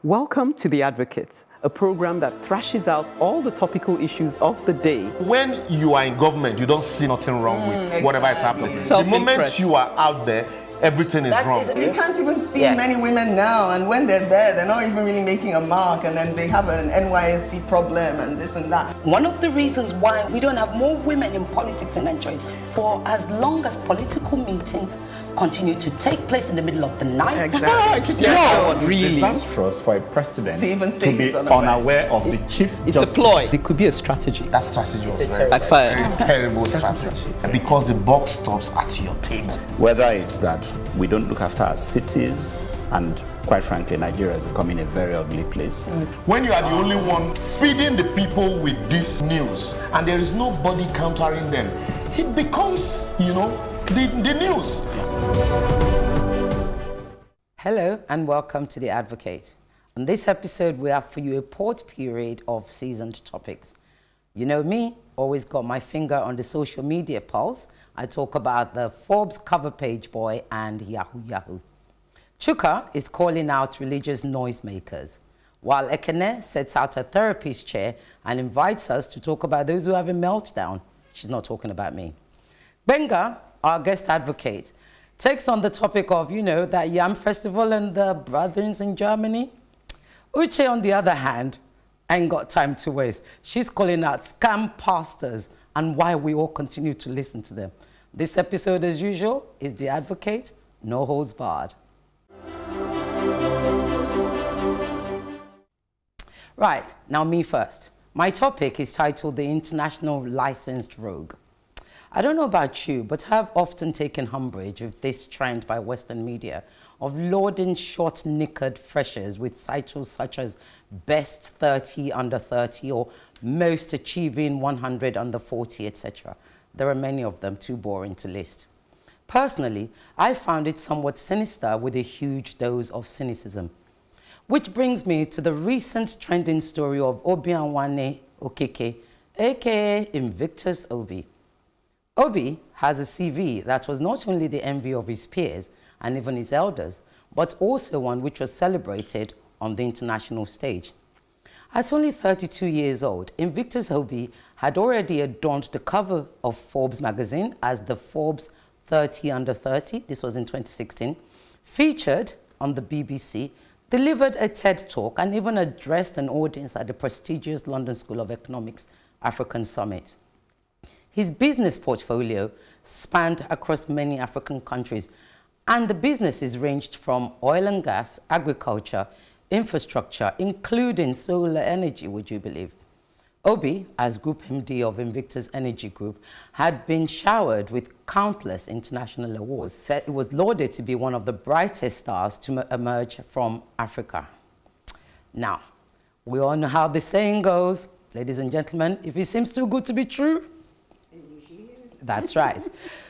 Welcome to The Advocate, a program that thrashes out all the topical issues of the day. When you are in government, you don't see nothing wrong with whatever is happening. The moment you are out there, everything is wrong. You can't even see many women now, and when they're there, they're not even really making a mark, and then they have an NYSC problem and this and that. One of the reasons why we don't have more women in politics in Nigeria is for as long as political meetings continue to take place in the middle of the night. Exactly. Really disastrous for a president to even say be unaware of the chief It's justice. a ploy. It could be a strategy. That strategy was very terrible strategy. Because the buck stops at your table. Whether it's that we don't look after our cities, and quite frankly, Nigeria is becoming a very ugly place. When you are the only one feeding the people with this news, and there is nobody countering them, it becomes, the news. Hello and welcome to The Advocate. On this episode, we have for you a port period of seasoned topics. You know me, always got my finger on the social media pulse. I talk about the Forbes cover page boy and Yahoo. Chuka is calling out religious noisemakers, while Ekene sets out her therapist chair and invites us to talk about those who have a meltdown. She's not talking about me. Benga, our guest advocate, takes on the topic of, that Yam Festival and the brothers in Germany. Uche, on the other hand, ain't got time to waste. She's calling out scam pastors and why we all continue to listen to them. This episode, as usual, is The Advocate, no holds barred. Right, now me first. My topic is titled The International Licensed Rogue. I don't know about you, but I've often taken umbrage with this trend by Western media of lauding short-knickered freshers with titles such as Best 30 Under 30 or Most Achieving 100 Under 40, etc. There are many of them too boring to list. Personally, I found it somewhat sinister with a huge dose of cynicism. Which brings me to the recent trending story of Obianwane Okeke, aka Invictus Obi. Obi has a CV that was not only the envy of his peers and even his elders, but also one which was celebrated on the international stage. At only 32 years old, Invictus Obi had already adorned the cover of Forbes magazine as the Forbes 30 Under 30, this was in 2016, featured on the BBC, delivered a TED Talk and even addressed an audience at the prestigious London School of Economics African Summit. His business portfolio spanned across many African countries, and the businesses ranged from oil and gas, agriculture, infrastructure, including solar energy, would you believe? Obi, as Group MD of Invictus Energy Group, had been showered with countless international awards. Said it was lauded to be one of the brightest stars to emerge from Africa. Now, we all know how the saying goes, ladies and gentlemen, if it seems too good to be true, that's right.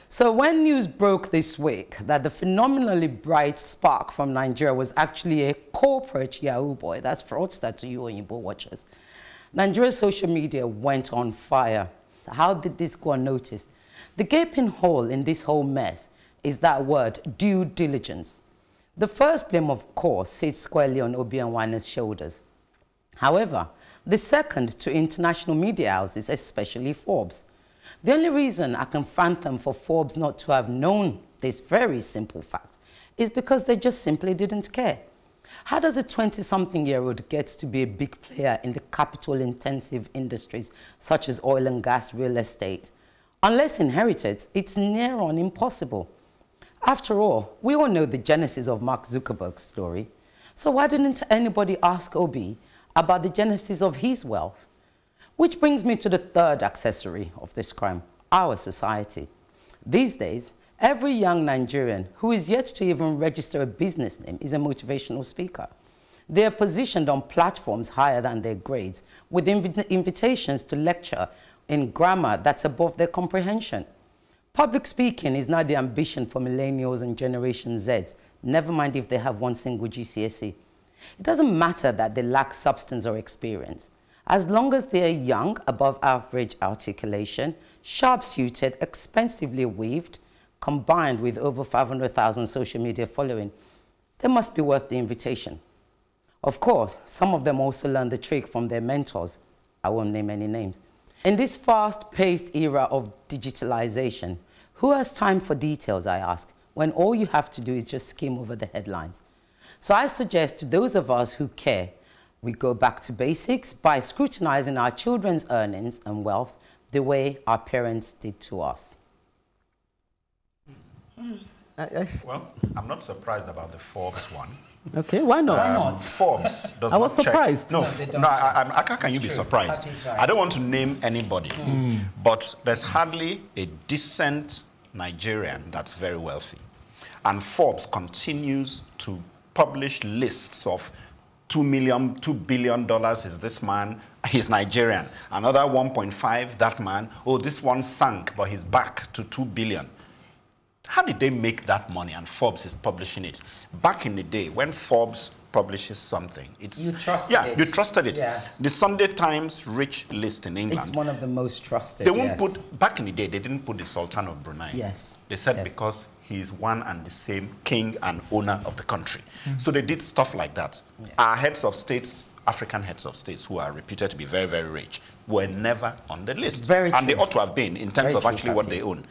So when news broke this week that the phenomenally bright spark from Nigeria was actually a corporate Yahoo boy, that's fraudster to you Oyinbo watchers, Nigeria's social media went on fire. How did this go unnoticed? The gaping hole in this whole mess is that word, due diligence. The first blame, of course, sits squarely on Obianwane's shoulders. However, the second to international media houses, especially Forbes. The only reason I can fathom for Forbes not to have known this very simple fact is because they just simply didn't care. How does a 20-something-year-old get to be a big player in the capital-intensive industries such as oil and gas, real estate? Unless inherited, it's near on impossible. After all, we all know the genesis of Mark Zuckerberg's story. So why didn't anybody ask Obi about the genesis of his wealth? Which brings me to the third accessory of this crime, our society. These days, every young Nigerian who is yet to even register a business name is a motivational speaker. They are positioned on platforms higher than their grades, with invitations to lecture in grammar that's above their comprehension. Public speaking is now the ambition for millennials and Generation Zs, never mind if they have one single GCSE. It doesn't matter that they lack substance or experience. As long as they are young, above average articulation, sharp-suited, expensively weaved, combined with over 500,000 social media following, they must be worth the invitation. Of course, some of them also learned the trick from their mentors. I won't name any names. In this fast-paced era of digitalization, who has time for details, I ask, when all you have to do is just skim over the headlines? So I suggest to those of us who care, we go back to basics by scrutinizing our children's earnings and wealth the way our parents did to us. Well, I'm not surprised about the Forbes one. Okay, why not? Forbes does I was not check. surprised. No, how can you be surprised? I don't want to name anybody, but there's hardly a decent Nigerian that's very wealthy. And Forbes continues to publish lists of $2 billion is this man, he's Nigerian. Another 1.5, that man. Oh, this one sank, but he's back to 2 billion. How did they make that money? And Forbes is publishing it. Back in the day, when Forbes publishes something, it's... You trusted it. Yeah, you trusted it. Yes. The Sunday Times rich list in England. It's one of the most trusted, They won't put... Back in the day, they didn't put the Sultan of Brunei. Yes. They said yes. because he's one and the same king and owner of the country. So they did stuff like that. Yeah. Our heads of states, African heads of states, who are reputed to be very, very rich, were never on the list. Very and true. They ought to have been in terms very of true, actually what they own.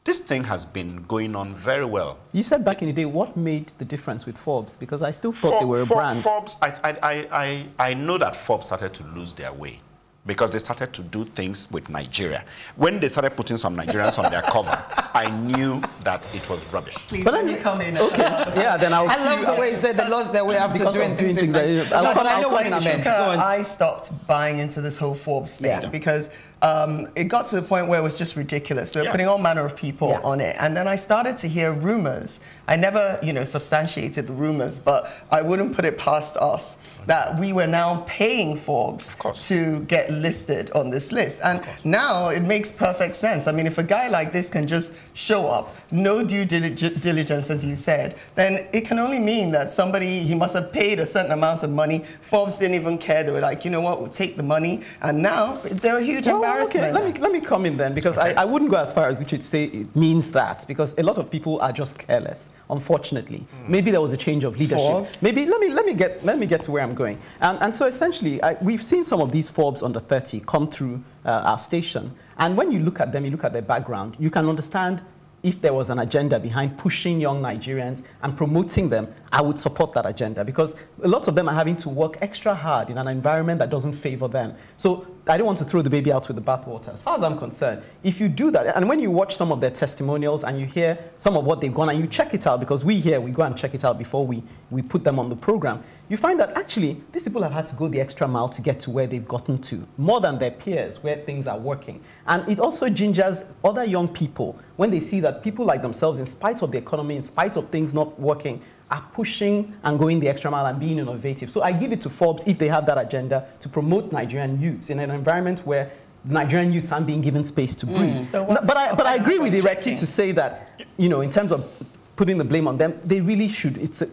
This thing has been going on very well. You said back in the day, what made the difference with Forbes? Because I still thought they were a brand. Forbes, I know that Forbes started to lose their way because they started to do things with Nigeria. When they started putting some Nigerians on their cover, I knew that it was rubbish. Please let me come in. Okay. Yeah, then I'll... I love the way you said they lost their way after doing things. But I know what you meant. I stopped buying into this whole Forbes thing because it got to the point where it was just ridiculous. They were putting all manner of people on it. And then I started to hear rumors. I never, substantiated the rumors, but I wouldn't put it past us that we were now paying Forbes to get listed on this list. And now it makes perfect sense. I mean, if a guy like this can just show up, no due diligence, as you said, then it can only mean that he must have paid a certain amount of money. Forbes didn't even care. They were like, you know what, we'll take the money. And now they're a huge embarrassment. Okay, let me come in then, because I wouldn't go as far as you should say it means that, because a lot of people are just careless, unfortunately. Maybe there was a change of leadership. Forbes? Maybe let me get to where I'm going. And so essentially, we've seen some of these Forbes under 30 come through our station. And when you look at them, you look at their background, you can understand if there was an agenda behind pushing young Nigerians and promoting them, I would support that agenda, because a lot of them are having to work extra hard in an environment that doesn't favor them. So I don't want to throw the baby out with the bathwater. As far as I'm concerned, if you do that, and when you watch some of their testimonials and you hear some of what they've gone, and you check it out, because we go and check it out before we put them on the program, you find that actually these people have had to go the extra mile to get to where they've gotten to, more than their peers, where things are working. And it also gingers other young people when they see that people like themselves, in spite of the economy, in spite of things not working, are pushing and going the extra mile and being innovative. So I give it to Forbes if they have that agenda to promote Nigerian youths in an environment where Nigerian youths aren't being given space to breathe. So but I agree with Ireti to say that, in terms of putting the blame on them, they really should. It's a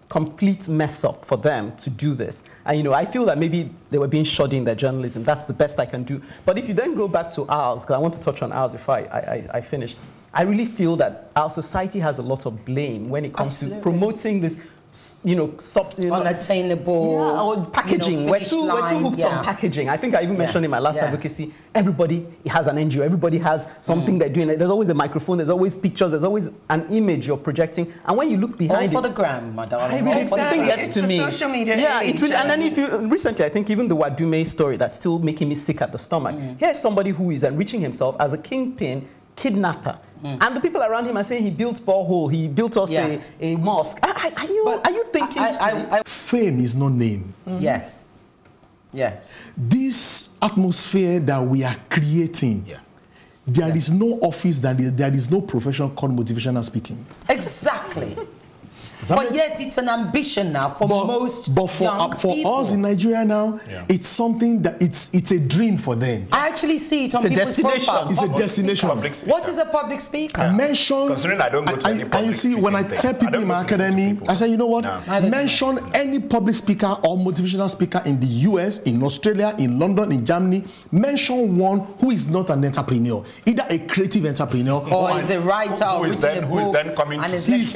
complete mess up for them to do this. And I feel that maybe they were being shoddy in their journalism. That's the best I can do. But if you then go back to ours, because I want to touch on ours if I finish, I really feel that our society has a lot of blame when it comes to promoting this, unattainable, or packaging. We're too hooked on packaging. I think I even mentioned in my last advocacy, everybody has an NGO, everybody has something they're doing. There's always a microphone, there's always pictures, there's always an image you're projecting. And when you look behind all for the gram, my darling. I really think gets to me. Social media age. And then if you, recently, I think even the Wadume story, that's still making me sick at the stomach. Here's somebody who is enriching himself as a kingpin kidnapper. And the people around him are saying he built borehole, he built us a mosque. Are you thinking fame is not name. Yes. This atmosphere that we are creating, there is no office, there is no profession called motivational speaking. Exactly. But yet it's an ambition now for most young people. For us in Nigeria now, it's something that it's a dream for them. I actually see it on people's profile. It's a destination. What is a public speaker? Mention, considering I don't go to any public and you see, when I tell people in my academy, I say, you know what? Mention any public speaker or motivational speaker in the US, in Australia, in London, in Germany. Mention one who is not an entrepreneur, either a creative entrepreneur or is a writer who is then coming to he's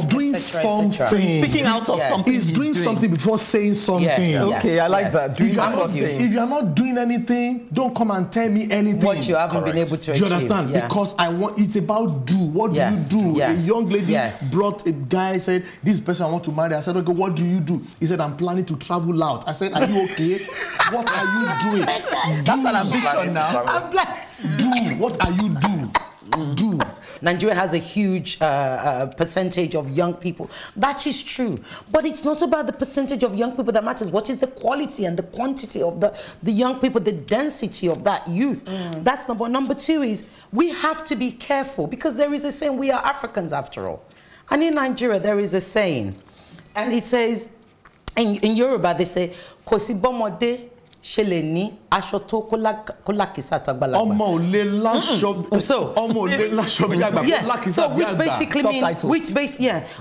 doing something. Speaking out of something. He's doing something before saying something. Yes. Okay, I like that. If you're not doing anything, don't come and tell me anything. What you haven't been able to achieve. Do you understand? Because it's about do. What do you do? A young lady brought a guy, said, this person I want to marry. I said, okay, what do you do? He said, I'm planning to travel out. I said, are you okay? What are you doing? That's an ambition now. I'm like, do. What are you doing? Do. Nigeria has a huge percentage of young people. That is true. But it's not about the percentage of young people that matters. What is the quality and the quantity of the young people, the density of that youth? That's number one. Number two is we have to be careful because there is a saying, we are Africans after all. And in Nigeria, there is a saying. And it says, in Yoruba, they say, Kosi bomode Sheleni Ashoto Kolakisa Tagbalagba. So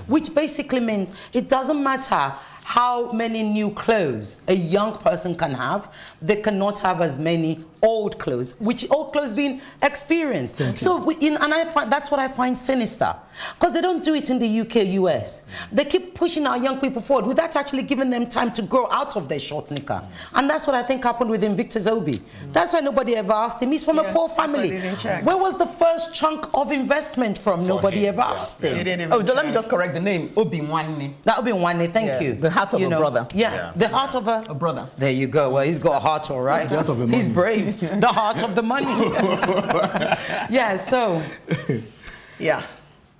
which basically means it doesn't matter how many new clothes a young person can have, they cannot have as many old clothes, which old clothes being experienced. So that's what I find sinister, because they don't do it in the UK, US. They keep pushing our young people forward without actually giving them time to grow out of their short knicker. And that's what I think happened with Invictus Obi. That's why nobody ever asked him. He's from a poor family. Where was the first chunk of investment from? Nobody ever asked him. Oh, let me just correct the name. Obi Nwanne. That Obi Nwanne, thank you. The heart of a brother. Yeah, the heart of a brother. There you go. Well, he's got a heart, all right. He's brave. The heart of the money. So. Yeah.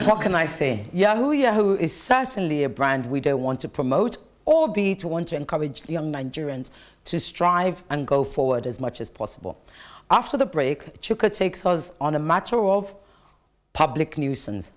What can I say? Yahoo is certainly a brand we don't want to promote, albeit we want to encourage young Nigerians to strive and go forward as much as possible. After the break, Chuka takes us on a matter of public nuisance.